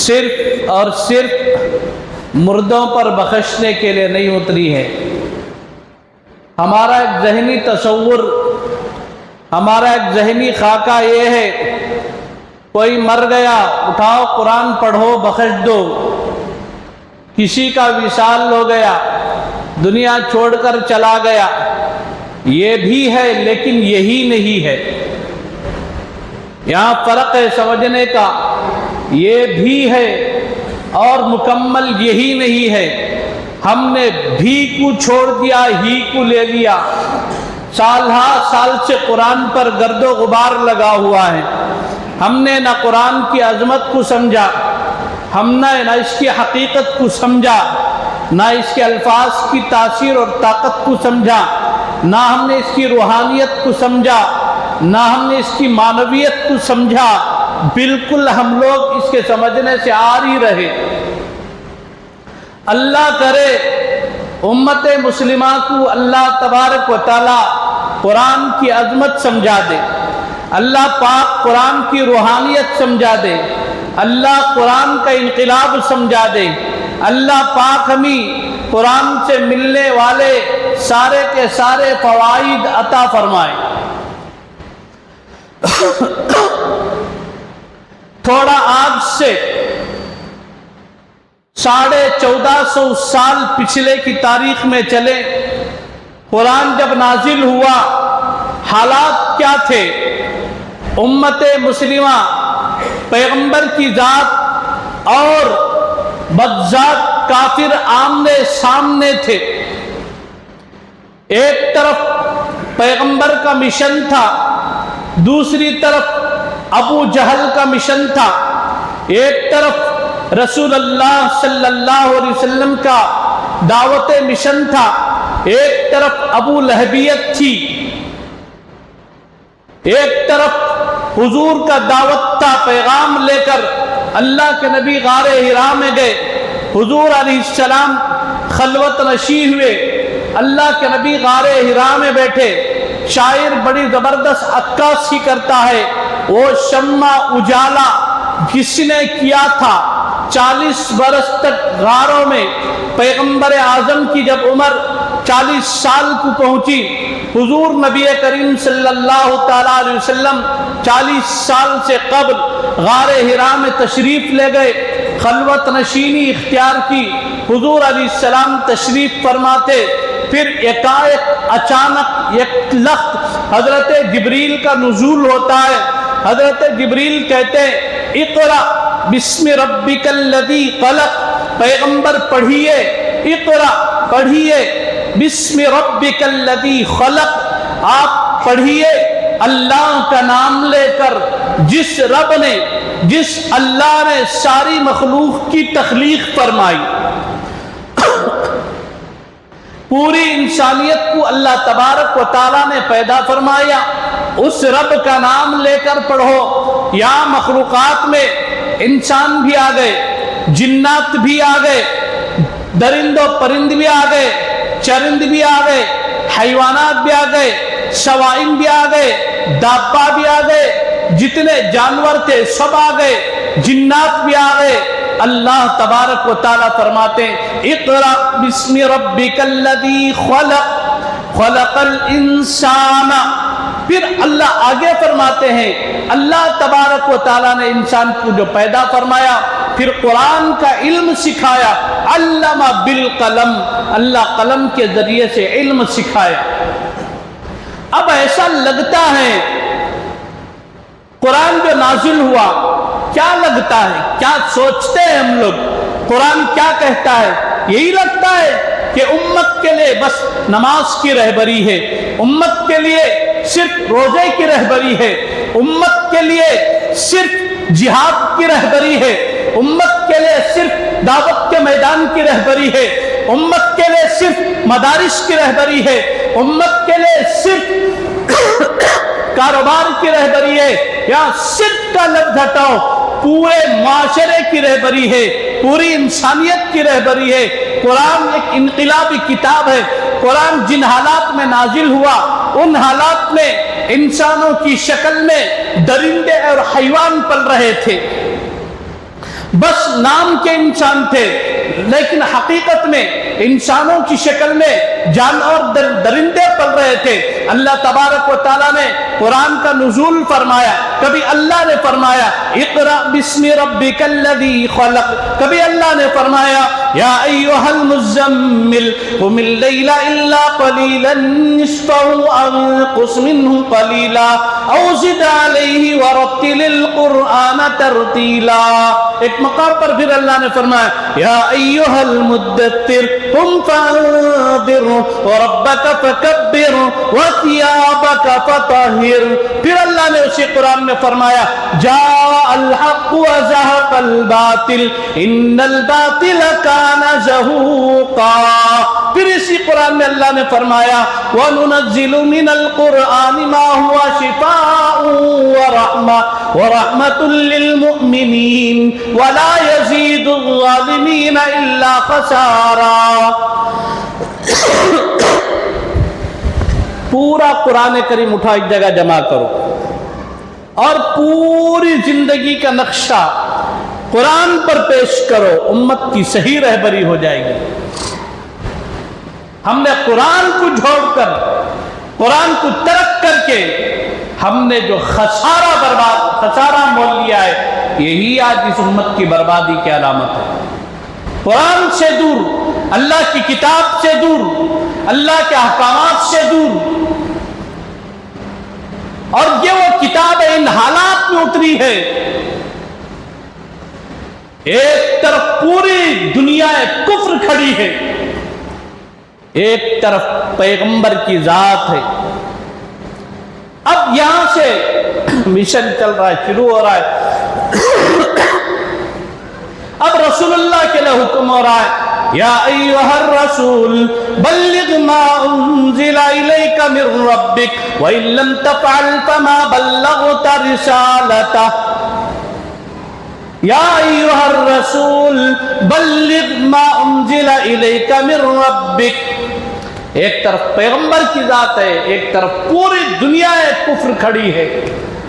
صرف اور صرف مردوں پر بخشنے کے لیے نہیں اتری ہے۔ ہمارا ایک ذہنی تصور، ہمارا ایک ذہنی خاکہ یہ ہے، کوئی مر گیا اٹھاؤ قرآن پڑھو بخش دو، کسی کا وصال ہو گیا دنیا چھوڑ کر چلا گیا، یہ بھی ہے لیکن یہی نہیں ہے۔ یہاں فرق ہے سمجھنے کا، یہ بھی ہے اور مکمل یہی نہیں ہے۔ ہم نے بھی کو چھوڑ دیا، ہی کو لے لیا، سال ہا سال سے قرآن پر گرد و غبار لگا ہوا ہے۔ ہم نے نہ قرآن کی عظمت کو سمجھا، ہم نے نہ اس کی حقیقت کو سمجھا، نہ اس کے الفاظ کی تاثیر اور طاقت کو سمجھا، نہ ہم نے اس کی روحانیت کو سمجھا، نہ ہم نے اس کی معنویت کو سمجھا۔ بالکل ہم لوگ اس کے سمجھنے سے آر ہی رہے۔ اللہ کرے امت مسلمہ کو اللہ تبارک و تعالی قرآن کی عظمت سمجھا دے، اللہ پاک قرآن کی روحانیت سمجھا دے، اللہ قرآن کا انقلاب سمجھا دے، اللہ پاک ہمیں قرآن سے ملنے والے سارے کے سارے فوائد عطا فرمائے۔ تھوڑا آج سے 1450 سال پچھلے کی تاریخ میں چلے، قرآن جب نازل ہوا حالات کیا تھے؟ امت مسلمہ پیغمبر کی ذات اور بدذات کافر آمنے سامنے تھے۔ ایک طرف پیغمبر کا مشن تھا، دوسری طرف ابو جہل کا مشن تھا، ایک طرف رسول اللہ صلی اللہ علیہ وسلم کا دعوت مشن تھا، ایک طرف ابو لہبیت تھی، ایک طرف حضور کا دعوت تھا۔ پیغام لے کر اللہ کے نبی غار حرا میں گئے، حضور علیہ السلام خلوت نشیں ہوئے، اللہ کے نبی غار حرا میں بیٹھے۔ شاعر بڑی زبردست عکاسی کرتا ہے، وہ شمع اجالا جس نے کیا تھا 40 برس تک غاروں میں۔ پیغمبر اعظم کی جب عمر 40 سال کو پہنچی، حضور نبی کریم صلی اللہ تعالیٰ علیہ وسلم 40 سال سے قبل غار حرا میں تشریف لے گئے، خلوت نشینی اختیار کی۔ حضور علیہ السلام تشریف فرماتے، پھر ایکائک اچانک ایک لخت حضرت جبریل کا نزول ہوتا ہے۔ حضرت جبریل کہتے ہیں اقرا بسم ربک الذی خلق، پیغمبر پڑھیے، اقرا پڑھیے بسم ربک الذی خلق، آپ پڑھیے اللہ کا نام لے کر، جس رب نے، جس اللہ نے ساری مخلوق کی تخلیق فرمائی۔ پوری انسانیت کو اللہ تبارک و تعالیٰ نے پیدا فرمایا، اس رب کا نام لے کر پڑھو۔ یہاں مخلوقات میں انسان بھی آ گئے، جنات بھی آ گئے، درند و پرند بھی آ گئے، چرند بھی آ گئے، حیوانات بھی آ گئے، شوائن بھی آ گئے، دابا بھی آ گئے، جتنے جانور تھے سب آ گئے، جنات بھی آ گئے۔ اللہ تبارک و تعالیٰ فرماتے ہیں اقرا بسم ربک الذی خلق، خلق الانسان۔ پھر اللہ آگے فرماتے ہیں، اللہ تبارک و تعالیٰ نے انسان کو جو پیدا فرمایا، پھر قرآن کا علم سکھایا، علم بالقلم، اللہ قلم کے ذریعے سے علم سکھایا۔ اب ایسا لگتا ہے قرآن جو نازل ہوا، کیا لگتا ہے، کیا سوچتے ہیں ہم لوگ، قرآن کیا کہتا ہے؟ یہی لگتا ہے کہ امت کے لیے بس نماز کی رہبری ہے، امت کے لیے صرف روزے کی رہبری ہے، امت کے لیے صرف جہاد کی رہبری ہے، امت کے لیے صرف دعوت کے میدان کی رہبری ہے، امت کے لیے صرف مدارس کی رہبری ہے، امت کے لیے صرف کاروبار کی رہبری ہے، یا صرف کا لفظ ہٹاؤ، پورے معاشرے کی رہبری ہے، پوری انسانیت کی رہبری ہے۔ قرآن ایک انقلابی کتاب ہے۔ قرآن جن حالات میں نازل ہوا، ان حالات میں انسانوں کی شکل میں درندے اور حیوان پل رہے تھے، بس نام کے انسان تھے، لیکن حقیقت میں انسانوں کی شکل میں جانور درندے پل رہے تھے۔ اللہ تبارک و تعالیٰ نے قرآن کا نزول فرمایا، کبھی اللہ نے فرمایا اقرأ بسم ربک الذی خلق، کبھی اللہ نے فرمایا یا ایھا المزمل قم اللیل الا قلیلا نصفہ او انقص منہ قلیلا او زد علیہ ورتل القرآن ترتیلا۔ ایک مقام پر پھر اللہ نے فرمایا یا ایھا المدثر قم فانذر وربک فکبر وثیابک فطہر۔ پھر اللہ نے اسی قرآن میں فرمایا جاء الحق وزهق الباطل ان الباطل كان زهوقا۔ پھر اسی قرآن میں اللہ نے فرمایا وَنُنَزِّلُ مِنَ الْقُرْآنِ مَا هُوَ شِفَاءٌ وَرَحْمَةٌ لِّلْمُؤْمِنِينَ وَلَا يَزِيدُ الظَّالِمِينَ إِلَّا خَسَارًا۔ پورا قرآن کریم اٹھا ایک جگہ جمع کرو اور پوری زندگی کا نقشہ قرآن پر پیش کرو، امت کی صحیح رہبری ہو جائے گی۔ ہم نے قرآن کو چھوڑ کر، قرآن کو ترک کر کے ہم نے جو خسارہ مول لیا ہے، یہی آج اس امت کی بربادی کی علامت ہے۔ قرآن سے دور، اللہ کی کتاب سے دور، اللہ کے احکامات سے دور، اور یہ وہ کتاب ان حالات میں اتری ہے، ایک طرف پوری دنیا کفر کھڑی ہے، ایک طرف پیغمبر کی ذات ہے۔ اب یہاں سے مشن چل رہا ہے، شروع ہو رہا ہے، اب رسول اللہ کے لیے حکم ہو رہا ہے یا ایھا الرسول بلغ ما انزل الیک من ربک وان لم تفعل فما بلغت رسالتہ۔ یا ایھا الرسول بلغ ما انزل الیک من ربک۔ ایک طرف پیغمبر کی ذات ہے، ایک طرف پوری دنیا کفر کھڑی ہے۔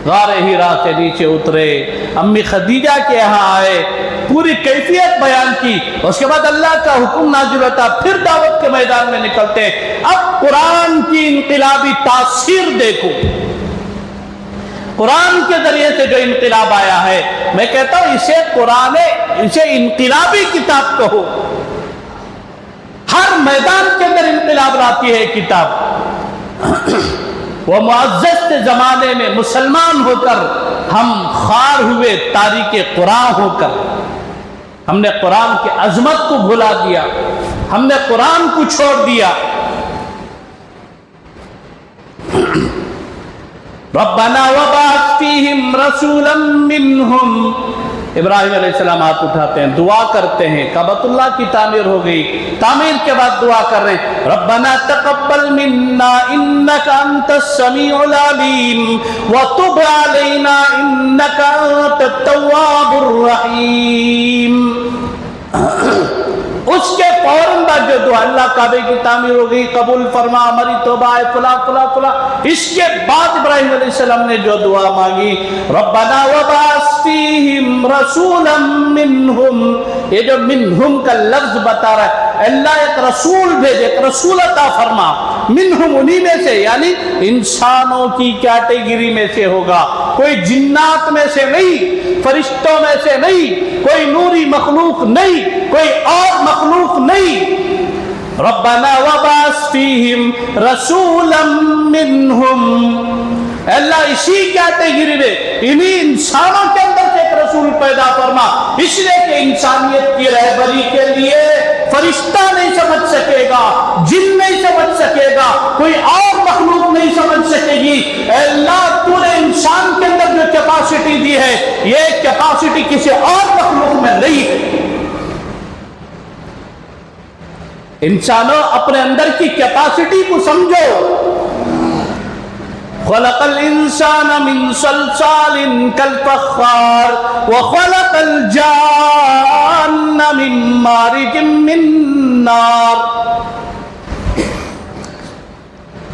غار ہیرا سے نیچے اترے، امی خدیجہ کے یہاں آئے، پوری کیفیت بیان کی، اس کے بعد اللہ کا حکم نازل ہوتا، پھر دعوت کے میدان میں نکلتے۔ اب قرآن کی انقلابی تاثیر دیکھو، قرآن کے ذریعے سے جو انقلاب آیا ہے، میں کہتا ہوں اسے انقلابی کتاب کہو۔ ہر میدان کے اندر انقلاب لاتی ہے کتاب۔ وہ معزز کے زمانے میں مسلمان ہو کر ہم خوار ہوئے، تاریک قرآن ہو کر ہم نے قرآن کی عظمت کو بھلا دیا، ہم نے قرآن کو چھوڑ دیا۔ ربنا وبعث فیہم رسولا منہم۔ ابراہیم علیہ السلام ہاتھ اٹھاتے ہیں، دعا کرتے ہیں، کعبۃ اللہ کی تعمیر ہو گئی، تعمیر کے بعد دعا کر رہے ہیں ربنا تقبل منا انک انت السمیع العلیم وتب علینا انک انت التواب الرحیم۔ اس کے فوراً بعد جو دعا، اللہ کعبے کی تعمیر ہو گئی، قبول فرما ہماری توبہ ہے، فلاں فلاں فلاں، اس کے بعد ابراہیم علیہ السلام نے جو دعا مانگی ربنا وبعث فیہم رسولا منہم، یہ جو منہم کا لفظ بتا رہا ہے، اللہ ایک رسول بھیجے، ایک رسول عطا فرما، منہم انہی میں سے، یعنی انسانوں کی کیٹیگری میں سے ہوگا، کوئی جنات میں سے نہیں، فرشتوں میں سے نہیں، کوئی نوری مخلوق نہیں، کوئی اور مخلوق نہیں۔ ربنا وبعث فیہم رسولا منہم، اللہ اسی کیٹیگری میں انہی انسانوں کے اندر سے ایک رسول پیدا فرما، اس لیے کہ انسانیت کی رہبری کے لیے فرشتہ نہیں سمجھ سکے گا، جن نہیں سمجھ سکے گا، کوئی اور مخلوق نہیں سمجھ سکے گی۔ اللہ تو نے انسان کے اندر جو کیپیسٹی دی ہے، یہ کیپیسٹی کسی اور مخلوق میں نہیں ہے۔ انسانوں اپنے اندر کی کیپیسٹی کو سمجھو۔ خلق الانسان من صلصال کالفخار وخلق الجان من مارج من نار۔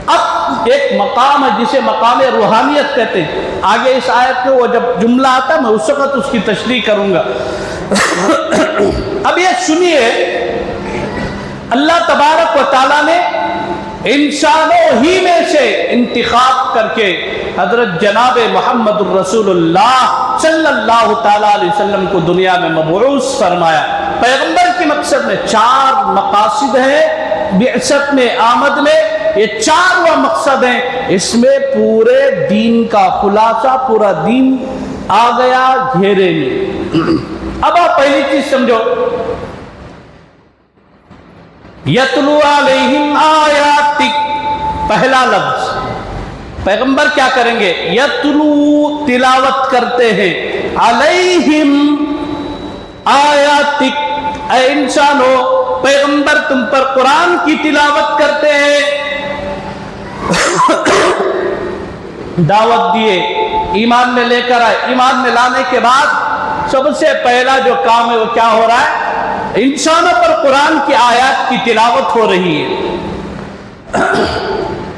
اب ایک مقام ہے جسے مقام روحانیت کہتے ہیں، آگے اس آیت میں وہ جب جملہ آتا ہے میں اس وقت اس کی تشریح کروں گا۔ اب یہ سنیے، اللہ تبارک و تعالیٰ نے انسانوں ہی میں سے انتخاب کر کے حضرت جناب محمد الرسول اللہ صلی اللہ تعالیٰ علیہ وسلم کو دنیا میں مبعوث فرمایا۔ پیغمبر کے مقصد میں 4 مقاصد ہیں، بعثت میں، آمد میں، یہ 4 مقصد ہیں۔ اس میں پورے دین کا خلاصہ، پورا دین آ گیا گھیرے میں۔ اب آپ پہلی چیز سمجھو، یتلو علیہم آیاتک، پہلا لفظ پیغمبر کیا کریں گے؟ یتلو، تلاوت کرتے ہیں، علیہم آیاتک، اے انسانو پیغمبر تم پر قرآن کی تلاوت کرتے ہیں۔ دعوت دیے، ایمان میں لے کر آئے، ایمان میں لانے کے بعد سب سے پہلا جو کام ہے وہ کیا ہو رہا ہے؟ انسانوں پر قرآن کی آیات کی تلاوت ہو رہی ہے۔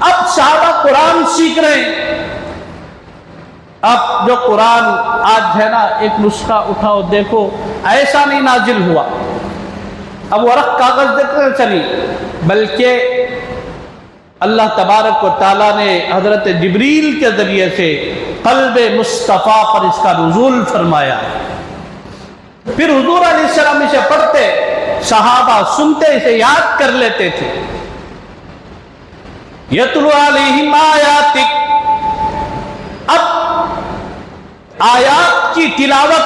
اب صحابہ قرآن سیکھ رہے ہیں۔ اب جو قرآن آج ہے نا، ایک نسخہ اٹھاؤ دیکھو، ایسا نہیں نازل ہوا، اب ورق کاغذ دیکھنے چلی، بلکہ اللہ تبارک و تعالیٰ نے حضرت جبریل کے ذریعے سے قلب مصطفیٰ پر اس کا نزول فرمایا۔ پھر حضور علیہ السلام اسے پڑھتے، صحابہ سنتے، اسے یاد کر لیتے تھے۔ یتلو علیہم آیاتک، اب آیات کی تلاوت،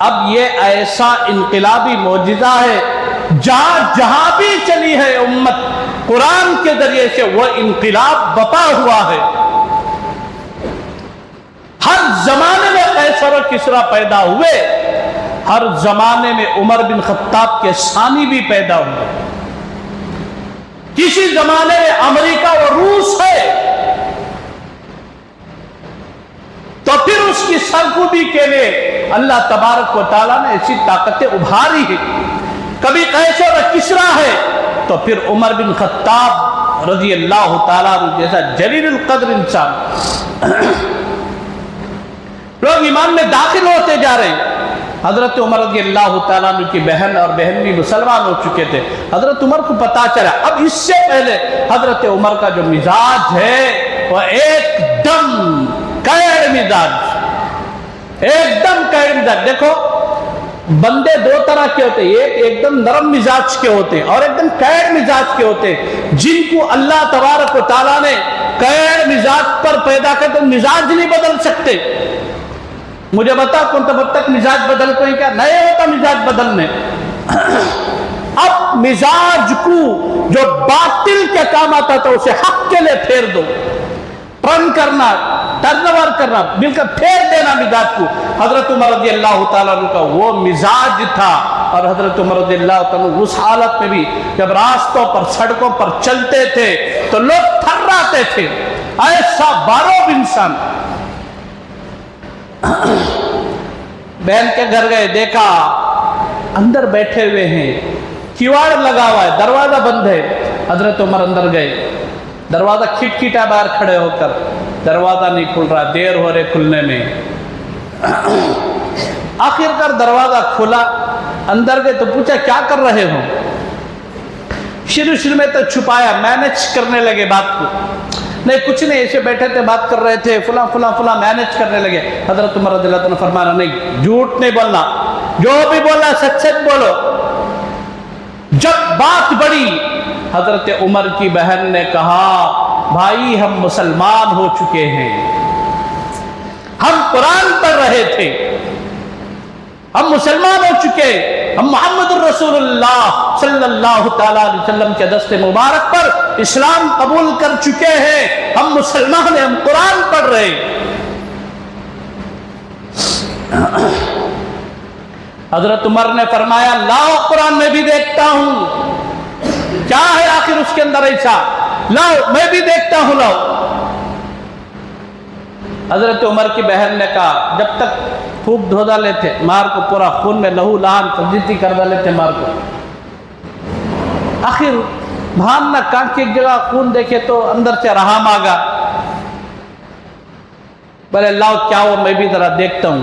اب یہ ایسا انقلابی معجزہ ہے، جہاں بھی چلی ہے امت قرآن کے ذریعے سے وہ انقلاب بپا ہوا ہے۔ ہر زمانے میں قیصر و کسریٰ پیدا ہوئے، ہر زمانے میں عمر بن خطاب کے ثانی بھی پیدا ہوئے، کسی زمانے میں امریکہ و روس ہے، تو پھر اس کی سرکوبی کے لیے اللہ تبارک و تعالیٰ نے ایسی طاقتیں ابھاری ہیں۔ کبھی قیصر و کسریٰ ہے تو پھر عمر بن خطاب رضی اللہ تعالیٰ عنہ جیسا جلیل القدر انسان۔ لوگ ایمان میں داخل ہوتے جا رہے ہیں۔ حضرت عمر رضی اللہ تعالیٰ عنہ کی بہن اور بہن بھی مسلمان ہو چکے تھے، حضرت عمر کو پتا چلا۔ اب اس سے پہلے حضرت عمر کا جو مزاج ہے وہ ایک دم قید مزاج، ایک دم قید مزاج۔ دیکھو بندے 2 طرح کے ہوتے ہیں، ایک دم نرم مزاج کے ہوتے ہیں اور ایک دم قید مزاج کے ہوتے ہیں۔ جن کو اللہ تبارک و تعالیٰ نے قید مزاج پر پیدا کر تو مزاج نہیں بدل سکتے۔ مجھے بتا کون تب تک مزاج بدل کوئی کیا نہیں ہوتا مزاج بدلنے۔ اب مزاج کو جو باطل کے کام آتا تھا اسے حق کے لیے پھیر دو، ٹرن کرنا، ٹرنور کرنا، مل کر پھیر دینا مزاج کو۔ حضرت عمر رضی اللہ تعالیٰ عنہ کا وہ مزاج تھا، اور حضرت عمر رضی اللہ تعالیٰ عنہ اس حالت میں بھی جب راستوں پر سڑکوں پر چلتے تھے تو لوگ تھراتے تھے، ایسا بارو انسان۔ بہن کے گھر گئے، دیکھا اندر بیٹھے ہوئے ہیں، کیواڑ لگا ہوا ہے، دروازہ بند ہے۔ حضرت عمر اندر گئے، دروازہ کھٹکھٹا باہر کھڑے ہو کر، دروازہ نہیں کھل رہا، دیر ہو رہے کھلنے میں۔ آخر کار دروازہ کھلا، اندر گئے تو پوچھا کیا کر رہے ہو؟ شروع میں تو چھپایا، مینج کرنے لگے بات کو، نہیں کچھ نہیں، ایسے بیٹھے تھے بات کر رہے تھے، فلاں فلاں فلاں مینج کرنے لگے۔ حضرت عمر رضی اللہ عنہ نے فرمایا نہیں، جھوٹ نہیں بولنا، جو بھی بولا سچ سچ بولو۔ جب بات بڑی، حضرت عمر کی بہن نے کہا بھائی ہم مسلمان ہو چکے ہیں، ہم قرآن پڑھ رہے تھے، ہم مسلمان ہو چکے، ہم محمد الرسول اللہ صلی اللہ تعالیٰ علیہ وسلم کے دست مبارک پر اسلام قبول کر چکے ہیں، ہم مسلمان ہیں، ہم قرآن پڑھ رہے ہیں۔ حضرت عمر نے فرمایا لاؤ قرآن میں بھی دیکھتا ہوں، کیا ہے آخر اس کے اندر ایسا، لاؤ میں بھی دیکھتا ہوں، لاؤ۔ حضرت عمر کی بہن نے کہا جب تک خوب دھو ڈالے تھے مار کو، پورا خون میں لہو لہان فضیتی کر ڈالے تھے مار کو۔ آخر بھان نہ کان کی ایک جگہ خون دیکھے تو اندر سے رہا مانگا، بولے لاؤ کیا ہو میں بھی ذرا دیکھتا ہوں۔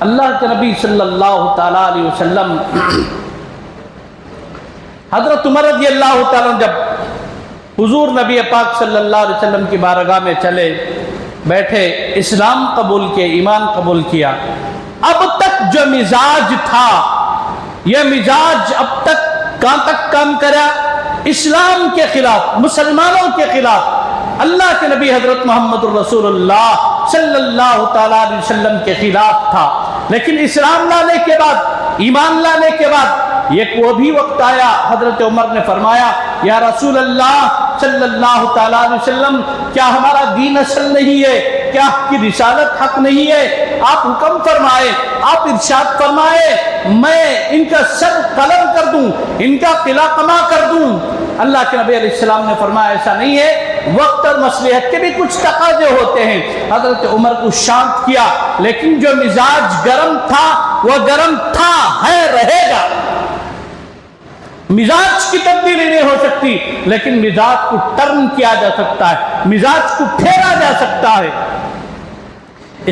اللہ کے نبی صلی اللہ تعالیٰ علیہ وسلم حضرت عمر رضی اللہ تعالیٰ جب حضور نبی پاک صلی اللہ علیہ وسلم کی بارگاہ میں چلے بیٹھے، اسلام قبول کیے، ایمان قبول کیا، اب تک جو مزاج تھا یہ مزاج اب تک کہاں تک کام کرا؟ اسلام کے خلاف، مسلمانوں کے خلاف، اللہ کے نبی حضرت محمد الرسول اللہ صلی اللہ تعالیٰ علیہ وسلم کے خلاف تھا۔ لیکن اسلام لانے کے بعد، ایمان لانے کے بعد یہ وہ بھی وقت آیا، حضرت عمر نے فرمایا یا رسول اللہ صلی اللہ تعالیٰ علیہ وسلم، کیا ہمارا دین اصل نہیں ہے؟ کیا آپ کی رسالت حق نہیں ہے؟ آپ حکم فرمائے، آپ ارشاد فرمائے، میں ان کا سر قلم کر دوں، ان کا قلعہ قما کر دوں۔ اللہ کے نبی علیہ السلام نے فرمایا ایسا نہیں ہے، وقت اور مصلحت کے بھی کچھ تقاضے ہوتے ہیں۔ حضرت عمر کو شانت کیا، لیکن جو مزاج گرم تھا وہ گرم تھا، ہے، رہے گا۔ مزاج کی تبدیلی نہیں ہو سکتی، لیکن مزاج کو ٹرن کیا جا سکتا ہے، مزاج کو پھیرا جا سکتا ہے۔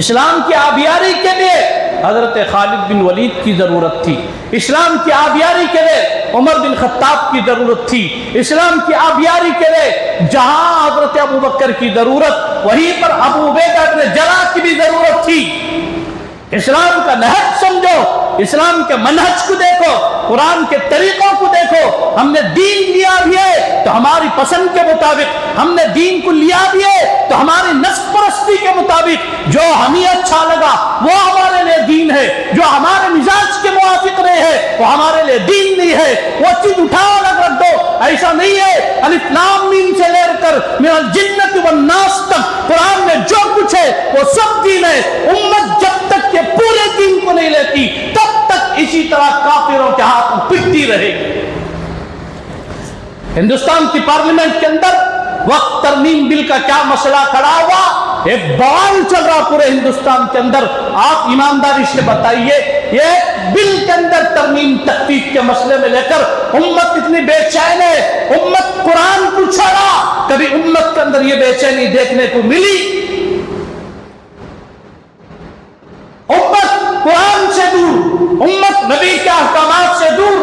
اسلام کی آبیاری کے لیے حضرت خالد بن ولید کی ضرورت تھی، اسلام کی آبیاری کے لیے عمر بن خطاب کی ضرورت تھی، اسلام کی آبیاری کے لیے جہاں حضرت ابو بکر کی ضرورت، وہیں پر ابو عبیدہ بن جراح کی بھی ضرورت تھی۔ اسلام کا نہج سمجھو، اسلام کے منہج کو دیکھو، قرآن کے طریقوں کو دیکھو۔ ہم نے دین لیا بھی ہے تو ہماری پسند کے مطابق، ہم نے دین کو لیا بھی ہے تو ہماری نفس پرستی کے مطابق، جو ہمیں اچھا لگا وہ ہمارے لیے دین ہے، جو ہمارے مزاج کے موافق نہیں ہے وہ ہمارے لیے دین نہیں ہے۔ وہ چیز اٹھاؤ الگ رکھ دو، ایسا نہیں ہے۔ الف لام میم سے لے کر من الجنۃ والناس تک قرآن میں جو کچھ ہے وہ سب دین ہے۔ امت جب تک کہ پورے دین کو نہیں لیتی تب تک اسی طرح کافروں کے ہاتھ میں پٹتی رہے گی۔ ہندوستان کی پارلیمنٹ کے اندر وقت ترمیم بل کا کیا مسئلہ کھڑا ہوا، ایک بوال چل رہا پورے ہندوستان کے اندر۔ آپ ایمانداری سے بتائیے، یہ بل کے اندر ترمیم تخفیف کے مسئلے میں لے کر امت اتنی بے چین ہے، امت قرآن کو چھوڑا، کبھی امت کے اندر یہ بے چینی دیکھنے کو ملی؟ امت قرآن سے دور، امت نبی کے احکامات سے دور،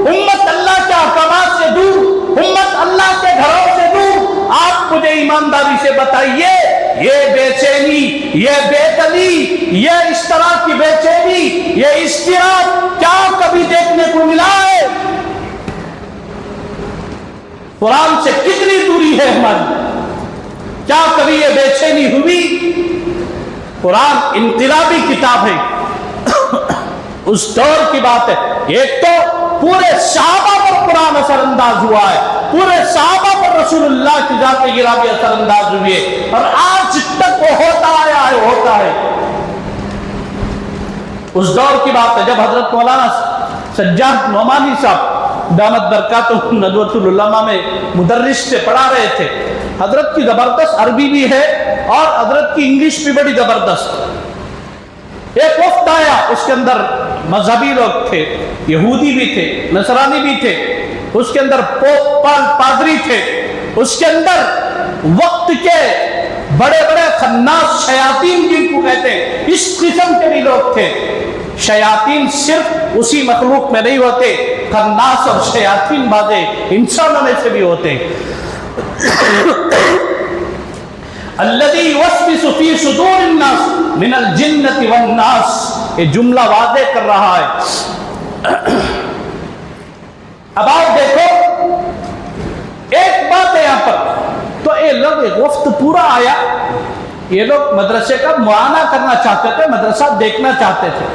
امت اللہ کے احکامات سے دور، امت اللہ کے گھروں سے دور۔ آپ مجھے ایمانداری سے بتائیے، یہ بے چینی، یہ بے دلی، یہ اس طرح کی بے چینی، یہ اشتراک کیا کبھی دیکھنے کو ملا ہے؟ قرآن سے کتنی دوری ہے ہماری، کیا کبھی یہ بے چینی ہوئی؟ قرآن انقلابی کتاب ہے، اس دور کی بات ہے۔ ایک تو پورے صحابہ پر قرآن اثر انداز ہوا ہے، پورے صحابہ پر رسول اللہ کی ذات گرامی اثر انداز ہوئی ہے، اور آج تک وہ ہوتا آیا ہے، ہوتا ہے۔ اس دور کی بات ہے جب حضرت مولانا سجاد نعمانی صاحب دامت برکاتہ ندوۃ العلماء میں مدرس سے پڑھا رہے تھے۔ حضرت کی زبردست عربی بھی ہے اور حضرت کی انگلش بھی بڑی زبردست۔ ایک وفد آیا، اس کے اندر مذہبی لوگ تھے، یہودی بھی تھے، نصرانی بھی تھے، اس کے اندر پوپ پادری تھے، اس کے اندر وقت کے بڑے بڑے خناس شیاطین جن کو کہتے ہیں، اس قسم کے بھی لوگ تھے۔ شیاطین صرف اسی مخلوق میں نہیں ہوتے، خناس اور شیاطین بازے انسانوں میں سے بھی ہوتے ہیں۔ الذی یوسوس فی صدور الناس من الجنۃ والناس، یہ جملہ واضح کر رہا ہے۔ اب آپ دیکھو، ایک بات ہے یہاں پر، تو یہ لوگ ایک وفد پورا آیا، یہ لوگ مدرسے کا معائنہ کرنا چاہتے تھے، مدرسہ دیکھنا چاہتے تھے۔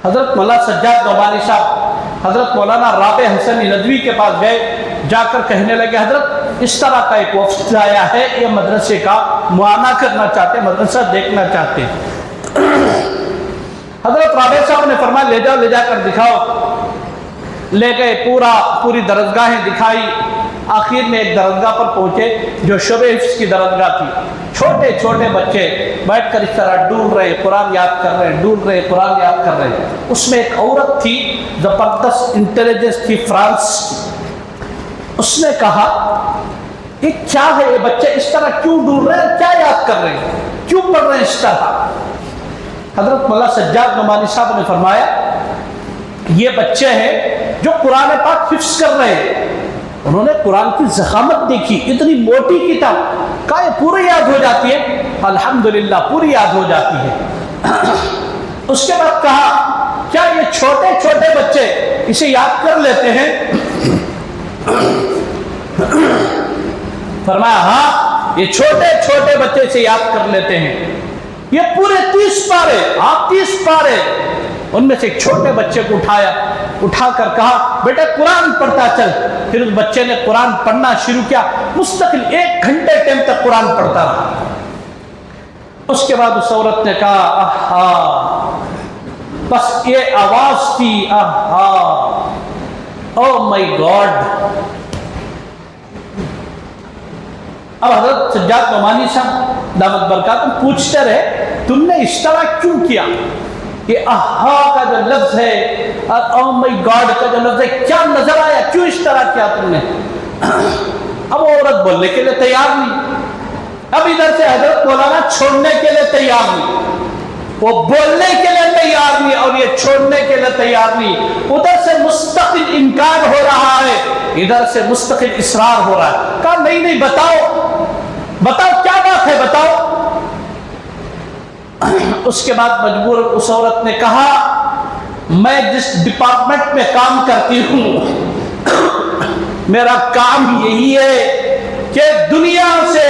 حضرت مولانا سجاد نعمانی صاحب حضرت مولانا رابع حسن ندوی کے پاس گئے، جا کر کہنے لگے حضرت اس طرح کا ایک وفد آیا ہے، یہ مدرسے کا معائنہ کرنا چاہتے، مدرسہ دیکھنا چاہتے۔ حضرت رابع صاحب نے فرمایا لے جاؤ، لے جا کر دکھاؤ۔ لے گئے، پوری درسگاہیں دکھائی۔ آخر میں ایک درسگاہ پر پہنچے جو شعبہ حفظ کی درسگاہ تھی۔ چھوٹے چھوٹے بچے بیٹھ کر اس طرح ڈول رہے، قرآن یاد کر رہے، ڈول رہے، قرآن یاد کر رہے۔ اس میں ایک عورت تھی، زبردست انٹیلیجنس تھی، فرانس کی۔ اس نے کہا یہ کیا ہے، یہ بچے اس طرح کیوں ڈول رہے ہیں، کیا یاد کر رہے ہیں، کیوں پڑھ رہے ہیں اس طرح؟ حضرت مولا سجاد نعمانی صاحب نے فرمایا یہ بچے ہیں جو قرآن پاک حفظ کر رہے ہیں، انہوں نے قرآن کی ضخامت دیکھی، اتنی موٹی کتاب، کہا یہ پوری یاد ہو جاتی ہے؟ الحمدللہ پوری یاد ہو جاتی ہے۔ اس کے بعد کہا کیا یہ چھوٹے چھوٹے بچے اسے یاد کر لیتے ہیں؟ فرمایا ہاں یہ چھوٹے چھوٹے بچے اسے یاد کر لیتے ہیں۔ یہ پورے 30 پارے، 30 پارے، ان میں سے ایک چھوٹے بچے کو اٹھا کر کہا بیٹا قرآن پڑھتا چل۔ پھر اس بچے نے قرآن پڑھنا شروع کیا، مستقل 1 گھنٹے ٹائم تک قرآن پڑھتا رہا۔ اس کے بعد اس عورت نے کہا آہا، بس یہ آواز تھی، آہا، او مائی گاڈ۔ اب حضرت سجاد نعمانی صاحب دامت برکاتہم پوچھتے رہے تم نے اس طرح کیوں کیا؟ یہ آہا کا جو لفظ ہے اور او مائی گاڈ کا جو لفظ ہے کیا نظر آیا، کیوں اس طرح کیا تم نے؟ اب وہ عورت بولنے کے لیے تیار نہیں، اب ادھر سے حضرت مولانا چھوڑنے کے لیے تیار نہیں، وہ بولنے کے لیے تیار نہیں اور یہ چھوڑنے کے لیے تیار نہیں۔ ادھر سے مستقل انکار ہو رہا ہے، ادھر سے مستقل اصرار ہو رہا ہے۔ کہا نہیں بتاؤ کیا بات ہے، بتاؤ۔ اس کے بعد مجبور اس عورت نے کہا میں جس ڈپارٹمنٹ میں کام کرتی ہوں میرا کام یہی ہے کہ دنیا سے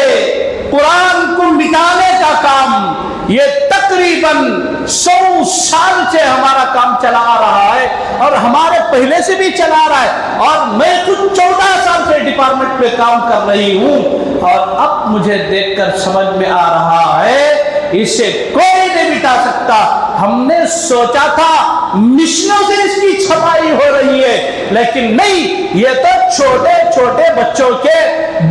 قرآن کو مٹانے کا کام یہ تقریباً 100 سال سے ہمارا کام چلا آ رہا ہے اور ہمارے پہلے سے بھی چلا آ رہا ہے، اور میں خود 14 سال سے ڈپارٹمنٹ میں کام کر رہی ہوں، اور اب مجھے دیکھ کر سمجھ میں آ رہا ہے اسے کوئی نہیں مٹا سکتا۔ ہم نے سوچا تھا مشنوں سے اس کی چھپائی ہو رہی ہے، لیکن نہیں، یہ تو چھوٹے چھوٹے بچوں کے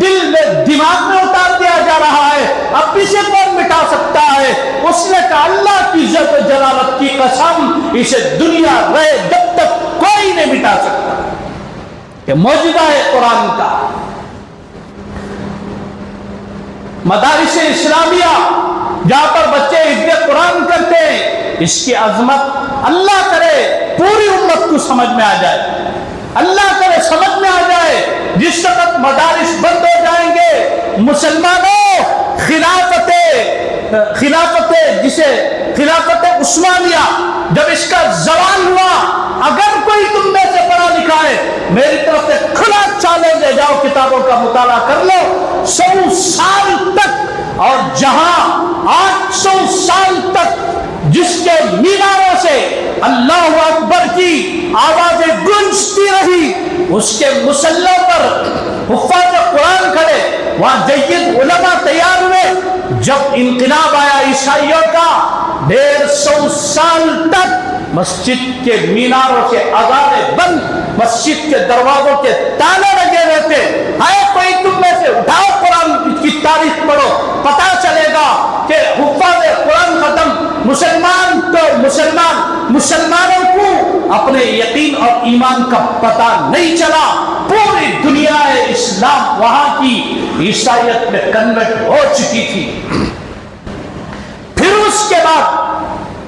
دل میں دماغ میں اتار دیا جا رہا ہے، اب اسے کون مٹا سکتا ہے؟ اس نے کہا اللہ کی عزت و جلالت کی قسم اسے دنیا رہے جب تک کوئی نہیں مٹا سکتا۔ یہ معجزہ ہے قرآن کا۔ مدارس اسلامیہ جہاں پر بچے حفظ قرآن کرتے ہیں، اس کی عظمت اللہ کرے پوری امت کو سمجھ میں آ جائے، اللہ کرے سمجھ میں آ جائے۔ جس وقت مدارس بند ہو جائیں گے، مسلمانوں خلافت عثمانیہ جب اس کا زوال ہوا، اگر کوئی تم میں سے پڑھا لکھا ہے میری طرف سے کھلا چیلنج ہے، جاؤ کتابوں کا مطالعہ کر لو، 100 سال تک، اور جہاں 800 سال تک جس کے میناروں سے اللہ اکبر کی آوازیں گونجتی رہی، اس کے مسلح پر حفاظ قرآن کھڑے، وہاں جید علماء تیار ہوئے۔ جب انقلاب آیا عیسائیوں کا، 150 سال تک مسجد کے میناروں سے اذانیں بند، مسجد کے دروازوں کے تالے لگے رہتے۔ آئے کوئی تم میں سے اٹھاؤ قرآن کی تاریخ پڑھو، پتا چلے گا کہ حفاظ قرآن ختم، مسلمانوں کو اپنے یقین اور ایمان کا پتہ نہیں چلا۔ پوری دنیا اسلام وہاں کی عیسائیت میں کنورٹ ہو چکی تھی۔ پھر اس کے بعد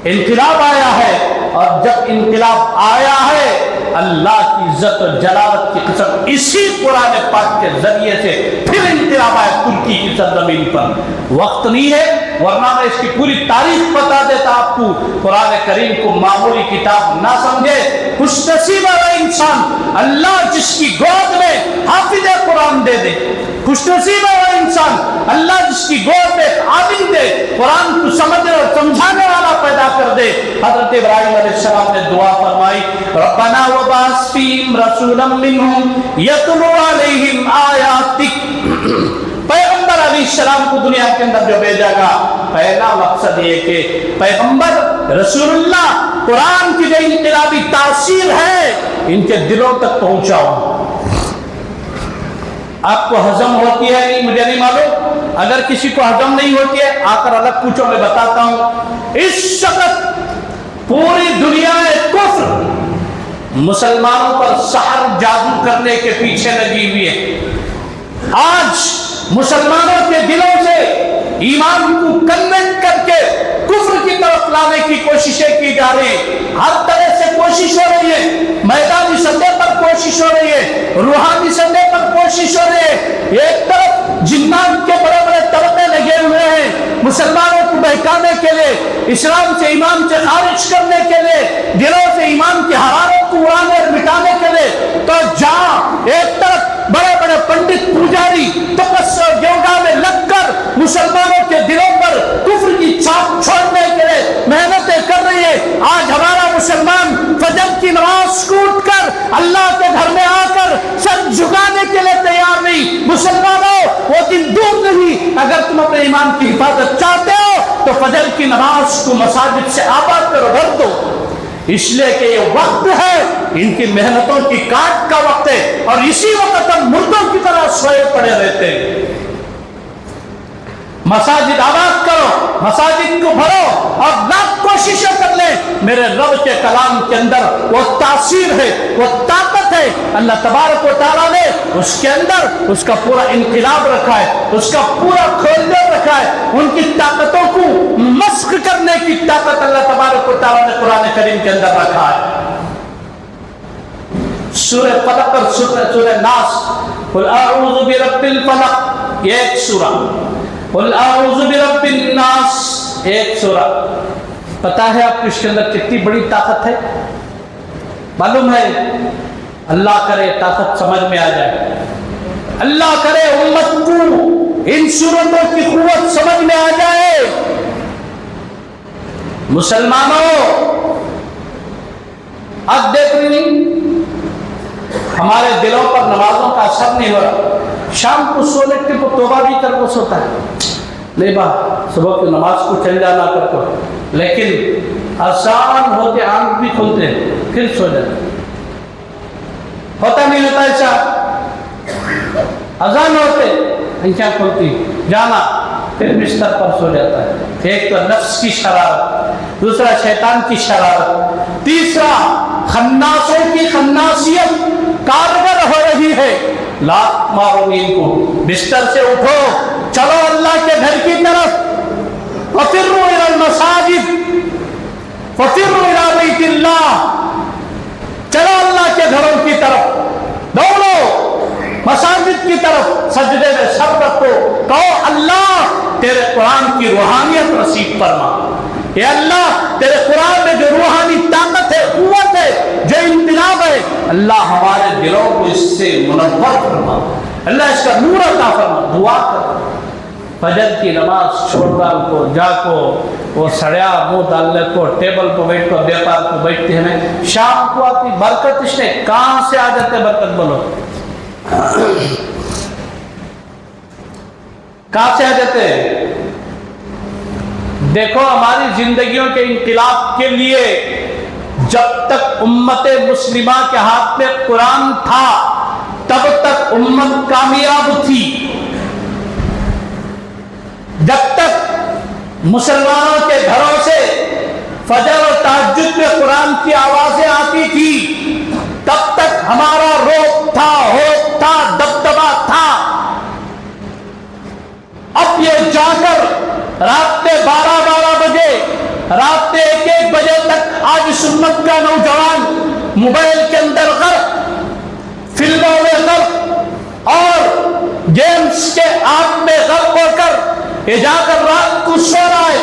انقلاب آیا ہے، اور جب انقلاب آیا ہے اللہ کی عزت و جلالت کی قسم اسی قرآن پاک کے ذریعے سے پھر انقلاب آیا ترکی کی سرزمین پر۔ وقت نہیں ہے ورنہ میں اس کی پوری تاریخ بتا دیتا آپ کو۔ قرآن کریم کو معمولی کتاب نہ سمجھے، خوش نصیب ہے انسان اللہ جس کی گود میں حافظ قرآن دے دے، خوش نصیب ہے وہ انسان اللہ جس کی گود میں عالم دے، قرآن کو سمجھنے اور سمجھانے والا پیدا کر دے۔ حضرت ابراہیم علیہ السلام نے دعا فرمائی ربنا وبعث فیہم رسولا منہم یتلو علیہم آیاتک۔ پیغمبر علیہ السلام کو دنیا کے اندر جو بھیجا گا، پہلا مقصد یہ کہ پیغمبر رسول اللہ قرآن کی جو انقلابی تاثیر ہے ان کے دلوں تک پہنچاؤ۔ آپ کو ہضم ہوتی ہے نہیں مجھے نہیں معلوم، اگر کسی کو ہضم نہیں ہوتی ہے آ کر الگ پوچھو، میں بتاتا ہوں۔ اس وقت پوری دنیا کفر مسلمانوں پر سحر جادو کرنے کے پیچھے لگی ہوئی ہے۔ آج مسلمانوں کے دلوں سے ایمان کو کنورٹ کر کے کفر کی طرف لانے کی کوششیں کی جا رہی ہیں، ہر طرح سے کوشش ہو رہی ہے، میدانی سطح پر کوشش ہو رہی ہے، روحانی سطح پر کوشش ہو رہی ہے۔ ایک طرف جنات کے بڑے بڑے طبقے لگے ہوئے ہیں مسلمانوں کو بہکانے کے لیے، اسلام سے ایمان سے خارج کرنے کے لیے، دلوں سے ایمان کی حرارت کو اڑانے اور مٹانے کے لیے، تو جہاں ایک طرف بڑے بڑے پنڈت پجاری تپس اور یوگا میں لگ کر مسلمانوں کے دلوں پر کفر کی چھاپ چھوڑنے کے لیے محنتیں کر رہی ہے، آج ہمارا مسلمان فجر کی نماز چھوڑ کر اللہ کے گھر میں آ کر سر جھکانے کے لیے تیار نہیں۔ مسلمانوں وہ دن دور نہیں، اگر تم اپنے ایمان کی حفاظت چاہتے ہو تو فجر کی نماز کو مساجد سے آباد کرو، بھر دو، اس لیے کہ یہ وقت ہے ان کی محنتوں کی کاٹ کا وقت ہے، اور اسی وقت ہم مردوں کی طرح سوئے پڑے رہتے ہیں۔ مساجد آباد کرو، مساجد کو بھرو، اور لاکھ کوششیں کر لیں، میرے رب کے کلام کے اندر وہ تاثیر ہے، وہ طاقت ہے، اللہ تبارک و تعالیٰ نے اس کے اندر اس کا پورا انقلاب رکھا ہے، اس کا پورا کھولنے رکھا ہے، ان کی طاقتوں کو مسخ کرنے کی طاقت اللہ تبارک و تعالیٰ نے قرآن کریم کے اندر رکھا ہے۔ سورہ فلق اور سورہ ناس، قل اعوذ برب الفلق یہ ایک سورہ، قل اعوذ برب الناس ایک سورہ۔ پتہ ہے آپ کو اس کے اندر کتنی بڑی طاقت ہے؟ معلوم ہے؟ اللہ کرے طاقت سمجھ میں آ جائے، اللہ کرے امت کو ان سورتوں کی قوت سمجھ میں آ جائے۔ مسلمانوں اب دیکھ رہی ہمارے دلوں پر نمازوں کا اثر نہیں ہو رہا، شام کو سونے کے کو توبہ بھی کر کو سوتا ہے، نہیں با صبح کی نماز کو چل جانا کر کو، لیکن آسان ہوتے آنکھ بھی کھلتے ہیں پھر سو جاتے، ہوتا نہیں ہوتا ایسا؟ اذان ہوتے آنکھیں کھلتی جانا پھر بستر پر سو جاتا ہے۔ ایک تو نفس کی شرارت، دوسرا شیطان کی شرارت، تیسرا خناسوں کی خناسیت کارگر ہو رہی ہے۔ لات مارو ان کو، بستر سے اٹھو، چلو اللہ کے گھر کی طرف، فَفِرُّوا إِلَى الْمَسَاجِدِ فَفِرُّوا إِلَى بَيْتِ اللَّهِ، چلو اللہ کے گھروں کی طرف دوڑو، مساجد کی طرف، سجدے میں سر رکھو، کہو اللہ تیرے قرآن کی روحانیت نصیب فرما، اے اللہ تیرے قرآن میں جو روحانی طاقت ہے، قوت ہے، جو انقلاب ہے، اللہ ہمارے دلوں کو اس سے منور فرما، اللہ اس کا نور عطا فرما۔ دعا کر، فجر کی نماز چھوڑ ڈال کو، جا کو وہ سڑیا منہ ڈالنے کو، ٹیبل کو بیٹھ کر بیپار کو بیٹھتے ہیں، شام کو آتی برکت اس نے کہاں سے آ جاتے؟ برکت بولو کہاں سے آ جاتے؟ دیکھو ہماری زندگیوں کے انقلاب کے لیے جب تک امت مسلمہ کے ہاتھ میں قرآن تھا تب تک امت کامیاب تھی، جب تک مسلمانوں کے گھروں سے فجر اور تہجد میں قرآن کی آوازیں آتی تھی تب تک ہمارا روب تھا، ہوپ تھا، دبدبا تھا۔ اب یہ جا کر رات کے 12 بجے، رات کے 1 بجے تک آج سنت کا نوجوان موبائل کے اندر غرق، فلموں میں غرق اور گیمز کے آپ میں غرق ہو کر یہ جا کر رات کو سو رہا ہے۔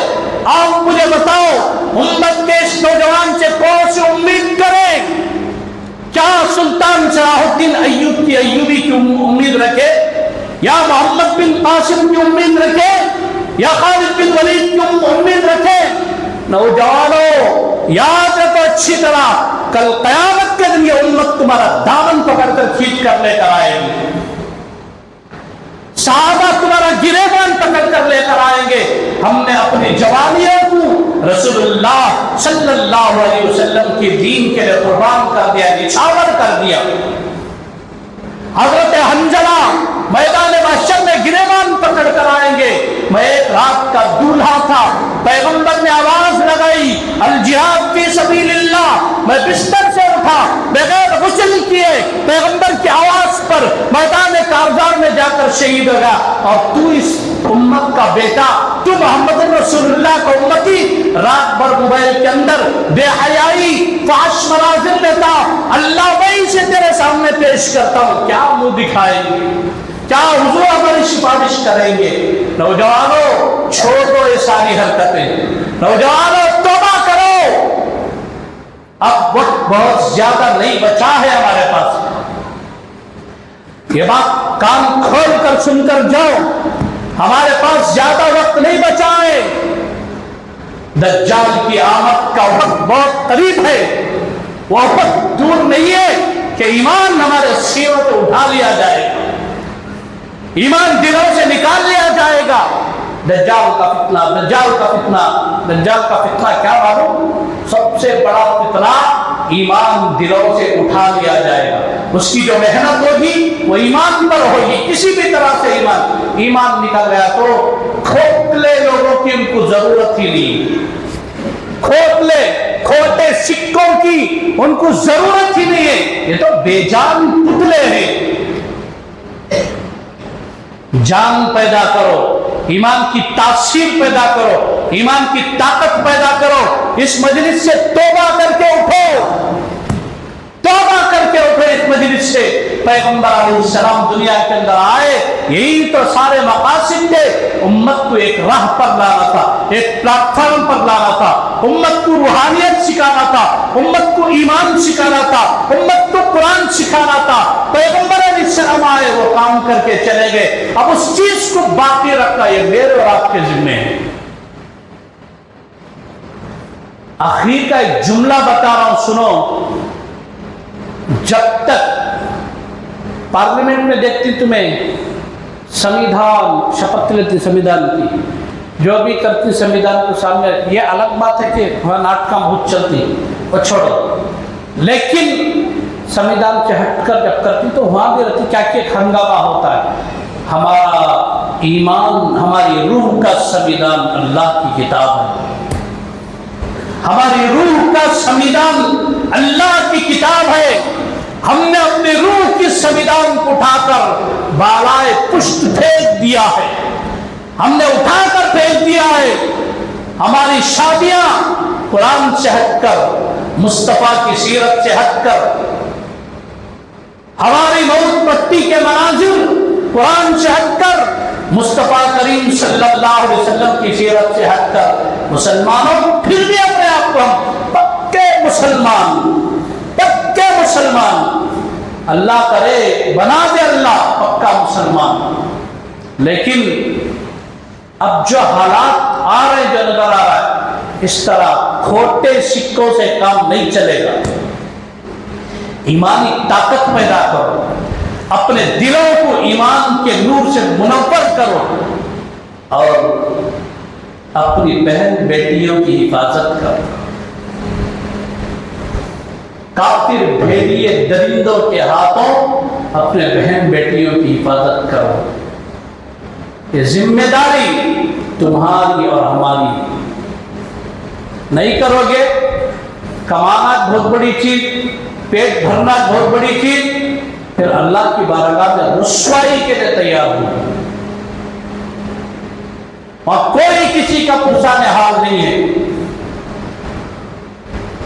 آپ مجھے بتاؤ امت کے اس نوجوان سے کون سی امید کریں؟ کیا سلطان صلاح الدین ایوب کی ایوبی کی امید رکھے، یا محمد بن قاسم کی امید رکھے، یا خالد بن ولید کی امید رکھے؟ نوجوانوں یاد رکھو اچھی طرح، کل قیامت کے دن یہ امت تمہارا دامن پکڑ کر کھینچ کر لے کر آئے گی، صحابہ تمہارا گریبان پکڑ کر لے کر آئیں گے۔ ہم نے اپنی جوانیوں کو رسول اللہ صلی اللہ علیہ وسلم کی دین کے لیے قربان کر دیا، نچھاور کر دیا۔ حضرت حنظلہ میدان محشر میں گریبان پکڑ کر آئیں گے، میں ایک رات کا دولہا تھا، پیغمبر نے آواز لگائی الجہاد فی سبیل اللہ، میں بستر سے اٹھا بغیر فجل کیے، پیغمبر کی آواز پر میدان کارزار میں جا کر شہید ہو گیا، اور تو اس امت کا بیٹا، تو محمد رسول اللہ کا امتی رات بھر موبائل کے اندر بے حیائی فحش مناظر دیتا، اللہ وہی سے تیرے سامنے پیش کرتا ہوں، کیا منہ دکھائیں گے؟ کیا حضور ہماری سفارش کریں گے؟ نوجوانوں چھوڑ دو یہ ساری حرکتیں، نوجوانوں توبہ کرو، اب وقت بہت زیادہ نہیں بچا ہے ہمارے پاس، یہ بات کان کھول کر سن کر جاؤ، ہمارے پاس زیادہ وقت نہیں بچا ہے، دجال کی آمد کا وقت بہت قریب ہے، وہ وقت دور نہیں ہے کہ ایمان ہمارے سینوں کو اٹھا لیا جائے گا، ایمان دلوں سے نکال لیا جائے گا۔ دجال کا فتنہ، دجال کا فتنہ، دجال کا فتنہ کیا معلوم؟ سب سے بڑا فتنہ ایمان دلوں سے اٹھا لیا جائے گا، اس کی جو محنت ہوگی وہ ایمان پر ہوگی، کسی بھی طرح سے ایمان نکل گیا تو کھوکھلے لوگوں کی ان کو ضرورت ہی نہیں، کھوٹے سکوں کی ان کو ضرورت ہی نہیں ہے، یہ تو بے جان پتلے ہیں۔ جان پیدا کرو، ایمان کی تاثیر پیدا کرو، ایمان کی طاقت پیدا کرو، اس مجلس سے توبہ کر کے اٹھو، توبہ کر کے اٹھو اس مجلس سے۔ پیغمبر علیہ السلام دنیا کے اندر آئے، یہی تو سارے مقاصد تھے، امت کو ایک راہ پر لانا تھا، ایک پلیٹ فارم پر لانا تھا، امت کو روحانیت سکھانا تھا، امت کو ایمان سکھانا تھا، امت کو قرآن سکھانا تھا۔ پیغمبر علیہ السلام آئے، وہ کام کر کے چلے گئے، اب اس چیز کو باقی رکھنا یہ میرے اور آپ کے ذمہ ہے۔ آخر کا ایک جملہ بتا رہا ہوں، سنو، جب تک پارلیمنٹ میں دیکھتی تمہیں سمویدھان شپت لیتی، سمویدھان کی جو بھی کرتی سمویدھان کو سامنے، یہ الگ بات ہے کہ وہاں ناٹکاں بہت چلتی، وہ چھوڑو، لیکن سمویدھان سے ہٹ کر جب کرتی تو وہاں بھی رہتی، کیا کہ ہنگامہ ہوتا ہے۔ ہمارا ایمان، ہماری روح کا سمویدھان اللہ کی کتاب ہے، ہماری روح کا سمویدھان اللہ کی کتاب ہے، ہم نے اپنی روح کی سمویدھان کو اٹھا کر بالائے پشت پھینک دیا ہے، ہم نے اٹھا کر پھینک دیا ہے۔ ہماری شادیاں قرآن سے ہٹ کر، مصطفیٰ کی سیرت سے ہٹ کر، ہماری موت پٹی کے مناظر قرآن سے ہٹ کر، مصطفیٰ کریم صلی اللہ علیہ وسلم کی سیرت سے ہٹ کر، مسلمانوں پھر بھی اپنے آپ کو ہم پکے مسلمان، پکے مسلمان، اللہ کرے بنا دے اللہ پکا مسلمان، لیکن اب جو حالات آ رہے، جو نظر آ رہا ہے، اس طرح کھوٹے سکوں سے کام نہیں چلے گا۔ ایمانی طاقت پیدا کرو، اپنے دلوں کو ایمان کے نور سے منور کرو، اور اپنی بہن بیٹیوں کی حفاظت کرو۔ کافر بھیڑیے درندوں کے ہاتھوں اپنے بہن بیٹیوں کی حفاظت کرو، یہ ذمہ داری تمہاری اور ہماری۔ نہیں کرو گے، کمانا بہت بڑی چیز، پیٹ بھرنا بہت بڑی چیز، پھر اللہ کی بارگاہ میں رسوائی کے لیے تیار ہو، اور کوئی کسی کا پرسان حال نہیں ہے۔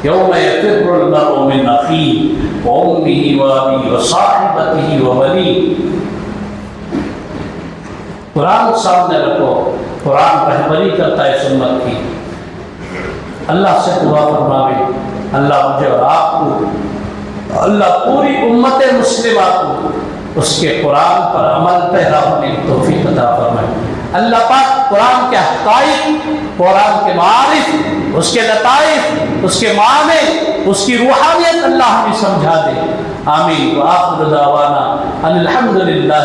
یوم یفر المرء من اخیہ وامہ وابیہ وصاحبتہ وبنیہ۔ قرآن سامنے رکھو، قرآن رہبری کرتا ہے سنت کی۔ اللہ سے دعا فرماوے، اللہ مجھے اور آپ کو، اللہ پوری امت مسلمہ کو اس کے قرآن پر عمل پیرا ہونے کی توفیق عطا فرمائے۔ اللہ پاک قرآن کے حقائق، قرآن کے معارف، اس کے لطائف، اس کے معنی، اس کی روحانیت اللہ ہمیں سمجھا دے۔ آمین۔ وآخر دعوانا ان الحمد للہ۔